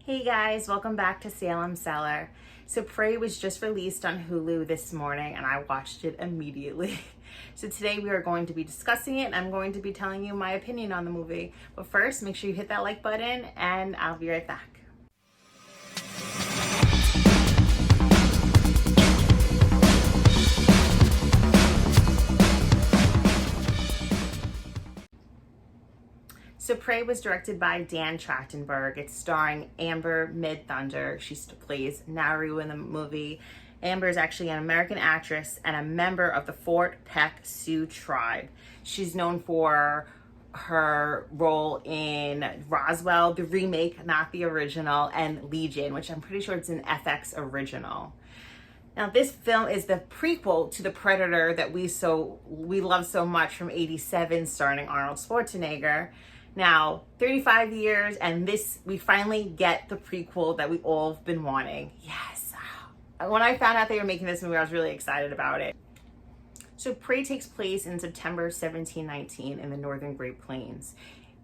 Hey guys, welcome back to Salem, Cellar. So Prey was just released on Hulu this morning and I watched it immediately. So today we are going to be discussing it and I'm going to be telling you my opinion on the movie. But first, make sure you hit that like button and I'll be right back. So Prey was directed by Dan Trachtenberg. It's starring Amber Midthunder. She plays Naru in the movie. Amber is actually an American actress and a member of the Fort Peck Sioux tribe. She's known for her role in Roswell, the remake, not the original, and Legion, which I'm pretty sure it's an FX original. Now, this film is the prequel to the Predator that we love so much from '87, starring Arnold Schwarzenegger. Now, 35 years, and we finally get the prequel that we all have been wanting. Yes. When I found out they were making this movie, I was really excited about it. So Prey takes place in September 1719 in the northern Great Plains.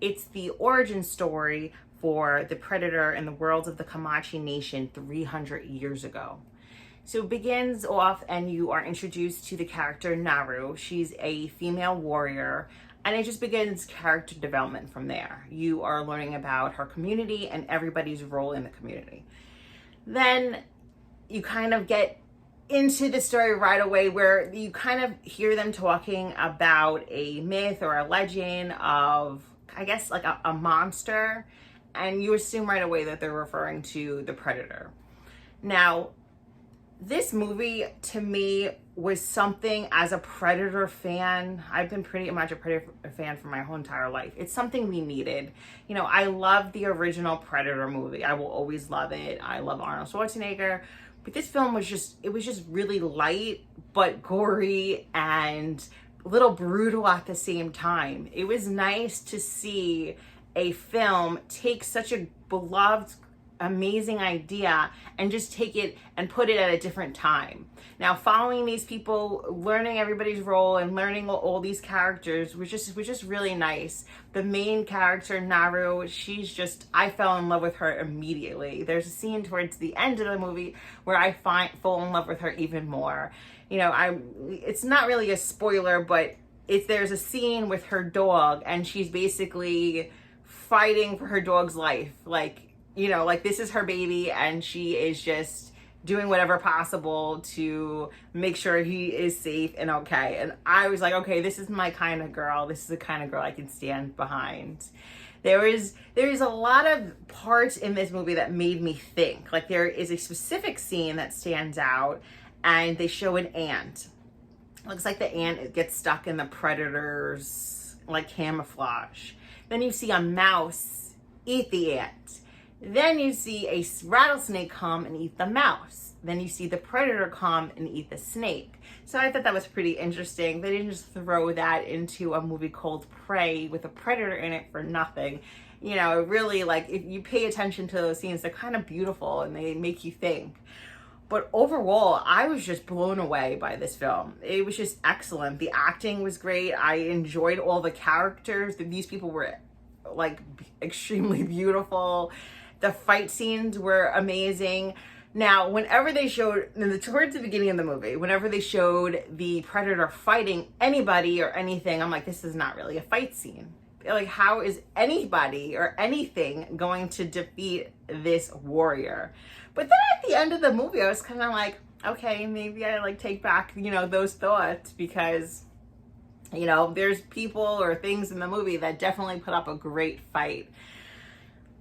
It's the origin story for the Predator in the worlds of the Comanche Nation 300 years ago. So it begins off and you are introduced to the character Naru. She's a female warrior and it just begins character development from there. You are learning about her community and everybody's role in the community. Then you kind of get into the story right away where you kind of hear them talking about a myth or a legend of, I guess, like a monster. And you assume right away that they're referring to the Predator. Now, this movie to me was something as a Predator fan. I've been pretty much a Predator fan for my whole entire life. It's something we needed. You know, I love the original Predator movie. I will always love it. I love Arnold Schwarzenegger. But this film was just really light, but gory and a little brutal at the same time. It was nice to see a film take such a beloved, amazing idea and just take it and put it at a different time. Now, following these people, learning everybody's role and learning all these characters was just really nice. The main character, Naru, I fell in love with her immediately. There's a scene towards the end of the movie where I fall in love with her even more. You know, it's not really a spoiler, but there's a scene with her dog and she's basically fighting for her dog's life. Like, this is her baby and she is just doing whatever possible to make sure he is safe and okay. And I was like, okay, this is my kind of girl. This is the kind of girl I can stand behind. There is a lot of parts in this movie that made me think. Like, there is a specific scene that stands out and they show an ant. Looks like the ant gets stuck in the Predator's camouflage. Then you see a mouse eat the ant. Then you see a rattlesnake come and eat the mouse. Then you see the Predator come and eat the snake. So I thought that was pretty interesting. They didn't just throw that into a movie called Prey with a Predator in it for nothing. You know, really, if you pay attention to those scenes, they're kind of beautiful and they make you think. But overall, I was just blown away by this film. It was just excellent. The acting was great. I enjoyed all the characters. These people were extremely beautiful. The fight scenes were amazing. Now, whenever they showed, towards the beginning of the movie, whenever they showed the Predator fighting anybody or anything, I'm like, this is not really a fight scene. Like, how is anybody or anything going to defeat this warrior? But then at the end of the movie, I was kind of like, okay, maybe I take back, those thoughts because, there's people or things in the movie that definitely put up a great fight.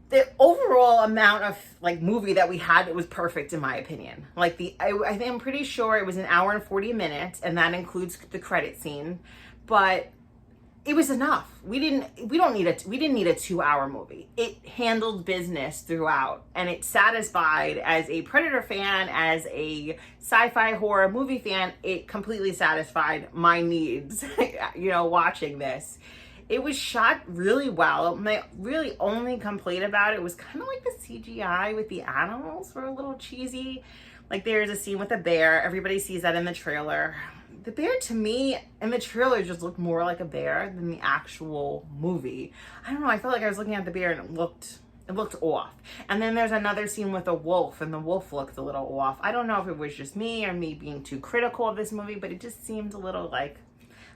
The overall amount of movie that we had, it was perfect in my opinion. I think I'm pretty sure it was an hour and 40 minutes, and that includes the credit scene. But it was enough. We didn't need a 2-hour movie. It handled business throughout, and it satisfied as a Predator fan, as a sci-fi horror movie fan. It completely satisfied my needs. Watching this. It was shot really well. My really only complaint about it was kind of the CGI with the animals were a little cheesy. There's a scene with a bear. Everybody sees that in the trailer. The bear to me in the trailer just looked more like a bear than the actual movie. I don't know. I felt like I was looking at the bear and it looked It looked off. And then there's another scene with a wolf, and the wolf looked a little off. I don't know if it was just me or me being too critical of this movie, but it just seemed a little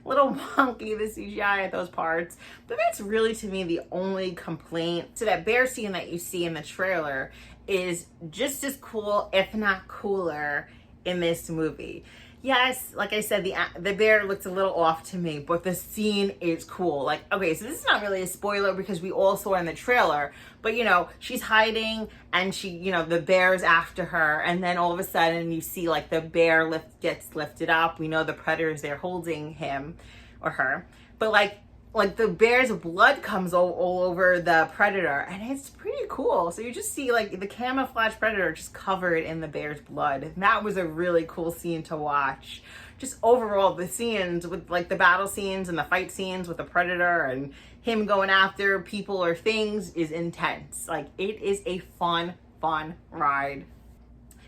wonky, the CGI at those parts. But that's really, to me, the only complaint. So that bear scene that you see in the trailer is just as cool, if not cooler, in this movie. Yes, like I said, the bear looked a little off to me, but the scene is cool. Like, okay, so this is not really a spoiler because we all saw in the trailer, but you know, she's hiding and she, you know, the bear's after her, and then all of a sudden you see like the bear gets lifted up. We know the predator's there holding him or her, but like the bear's blood comes all over the predator, and it's pretty cool. So you just see like the camouflage predator just covered in the bear's blood. And that was a really cool scene to watch. Just overall, the scenes with like the battle scenes and the fight scenes with the predator and him going after people or things is intense. Like, it is a fun ride.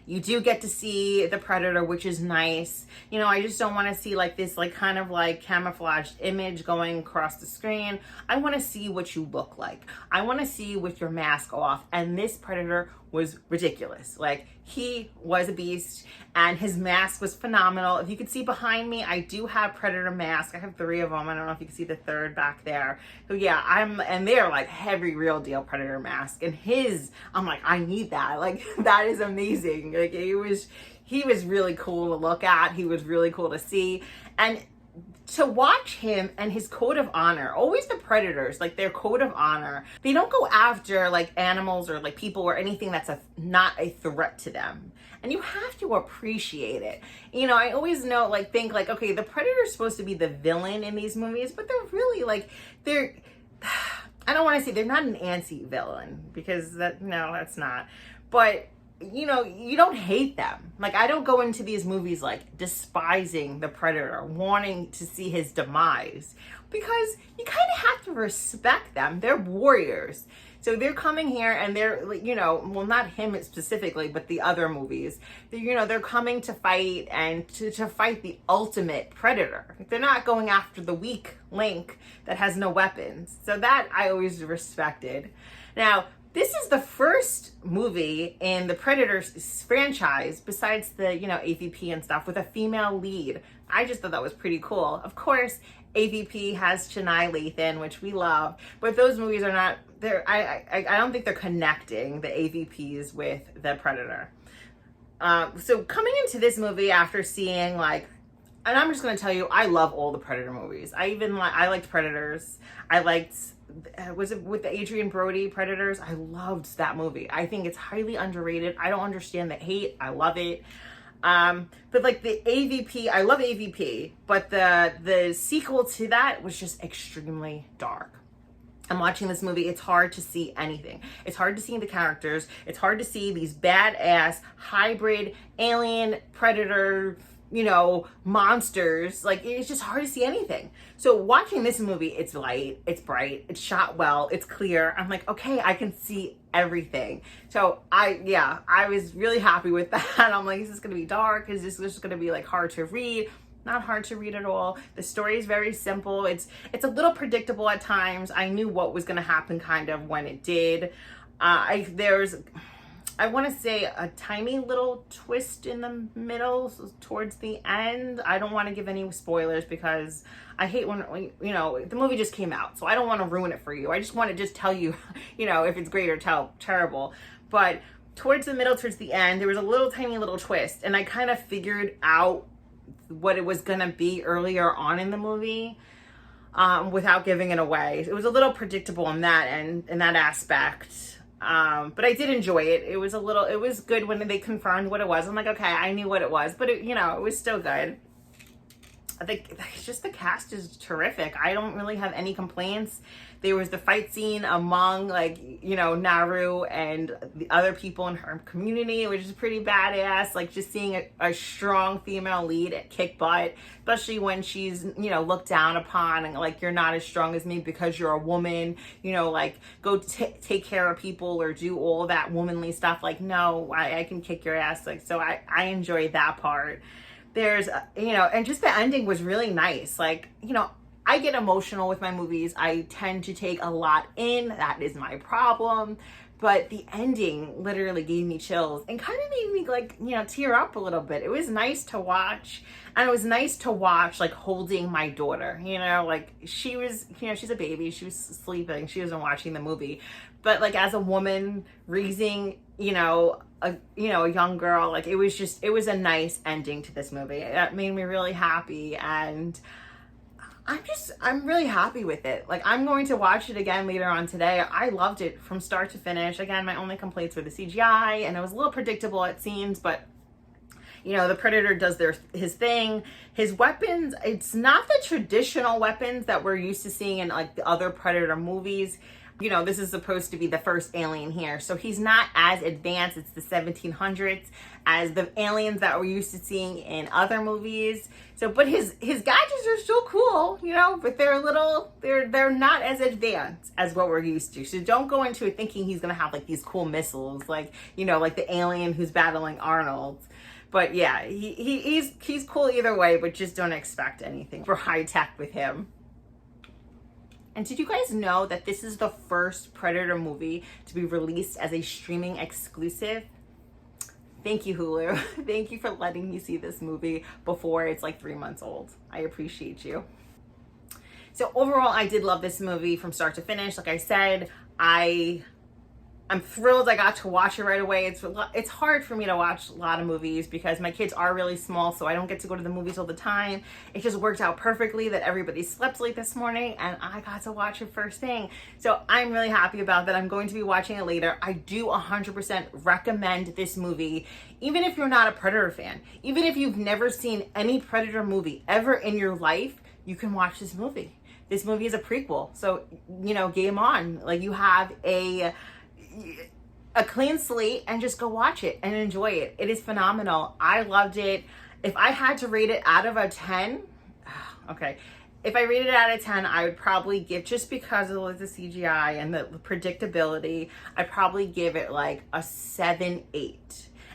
You do get to see the predator, which is nice. You know, I just don't want to see like this like kind of like camouflaged image going across the screen. I want to see what you look like. I want to see with your mask off. And this predator was ridiculous. Like, he was a beast, and his mask was phenomenal. If you could see behind me, I do have predator masks. I have 3 of them. I don't know if you can see the third back there. So yeah, and they're like heavy, real deal predator mask. And I'm like, I need that. Like, that is amazing. Like, he was really cool to look at. He was really cool to see. And to watch him and his code of honor, always the predators, like their code of honor, they don't go after like animals or like people or anything that's not a threat to them. And you have to appreciate it. You know, I always think like, okay, the predator's supposed to be the villain in these movies, but they're really like, I don't want to say they're not an anti-villain, because that's not. But you know, you don't hate them. Like, I don't go into these movies like despising the predator, wanting to see his demise, because you kind of have to respect them. They're warriors. So they're coming here and they're, you know, well, not him specifically, but the other movies. They're coming to fight and to fight the ultimate predator. They're not going after the weak link that has no weapons. So that I always respected. Now, this is the first movie in the Predator franchise, besides the, you know, AVP and stuff, with a female lead. I just thought that was pretty cool. Of course, AVP has Chennai Lathan, which we love, but those movies are not, I don't think they're connecting the AVPs with the Predator. So coming into this movie after seeing like, and I'm just going to tell you, I love all the Predator movies. I liked Predators. Was it with the Adrian Brody Predators? I loved that movie. I think it's highly underrated. I don't understand the hate. I love it. But like the AVP, I love AVP, but the sequel to that was just extremely dark. I'm watching this movie, it's hard to see anything. It's hard to see the characters. It's hard to see these badass hybrid alien predator, you know, monsters. Like, it's just hard to see anything. So watching this movie, it's light, it's bright, it's shot well, it's clear. I'm like, okay, I can see everything. So I was really happy with that. I'm like, is this gonna be dark? Is this just gonna be like hard to read? Not hard to read at all. The story is very simple. It's a little predictable at times. I knew what was gonna happen kind of when it did. I want to say a tiny little twist in the middle towards the end. I don't want to give any spoilers because I hate when, you know, the movie just came out. So I don't want to ruin it for you. I just want to just tell you, you know, if it's great or terrible. But towards the middle, towards the end, there was a little tiny little twist. And I kind of figured out what it was going to be earlier on in the movie without giving it away. It was a little predictable in that aspect. But I did enjoy it. It was good when they confirmed what it was. I'm like, okay, I knew what it was, but it was still good. I think just the cast is terrific. I don't really have any complaints. There was the fight scene among, like, you know, Naru and the other people in her community, which is pretty badass. Like, just seeing a strong female lead at kick butt, especially when she's, you know, looked down upon and like, you're not as strong as me because you're a woman, you know, like, go take care of people or do all that womanly stuff. Like, no, I can kick your ass. Like, so I enjoyed that part. There's, you know, and just the ending was really nice. Like, you know, I get emotional with my movies. I tend to take a lot in. That is my problem. but the ending literally gave me chills and kind of made me like, you know, tear up a little bit. It was nice to watch, and it was nice to watch like holding my daughter, you know, like she was, you know, she's a baby, she was sleeping, she wasn't watching the movie, but like as a woman raising, you know, a young girl, like it was a nice ending to this movie. That made me really happy, and I'm really happy with it. Like, I'm going to watch it again later on today. I loved it from start to finish. Again, my only complaints were the CGI, and it was a little predictable at scenes, but you know, the Predator does his thing. His weapons, it's not the traditional weapons that we're used to seeing in like the other Predator movies. You know, this is supposed to be the first alien here. So he's not as advanced, it's the 1700s, as the aliens that we're used to seeing in other movies. So, but his gadgets are still cool, you know, but they're not as advanced as what we're used to. So don't go into it thinking he's gonna have like these cool missiles, like, you know, like the alien who's battling Arnold. But yeah, he's cool either way, but just don't expect anything for high tech with him. And did you guys know that this is the first Predator movie to be released as a streaming exclusive? Thank you, Hulu. Thank you for letting me see this movie before it's like 3 months old. I appreciate you. So overall, I did love this movie from start to finish. Like I said, I'm thrilled I got to watch it right away. It's hard for me to watch a lot of movies because my kids are really small, so I don't get to go to the movies all the time. It just worked out perfectly that everybody slept late this morning and I got to watch it first thing. So I'm really happy about that. I'm going to be watching it later. I do 100% recommend this movie, even if you're not a Predator fan. Even if you've never seen any Predator movie ever in your life, you can watch this movie. This movie is a prequel, so, you know, game on. Like, you have a clean slate and just go watch it and enjoy it. It is phenomenal. I loved it. If I had to rate it out of a 10, okay, if I rated it out of 10, I would probably give, just because of the CGI and the predictability, I'd probably give it like a 7-8.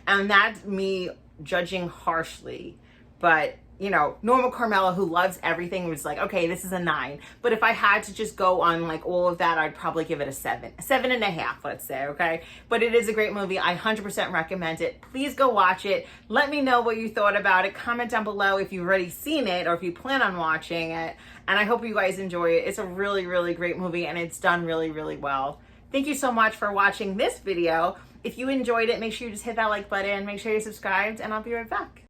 And that's me judging harshly, but you know, Norma Carmela, who loves everything, was like, okay, this is a 9. But if I had to just go on like all of that, I'd probably give it a 7, 7.5, let's say, okay? But it is a great movie. I 100% recommend it. Please go watch it. Let me know what you thought about it. Comment down below if you've already seen it or if you plan on watching it. And I hope you guys enjoy it. It's a really, really great movie, and it's done really, really well. Thank you so much for watching this video. If you enjoyed it, make sure you just hit that like button, make sure you're subscribed, and I'll be right back.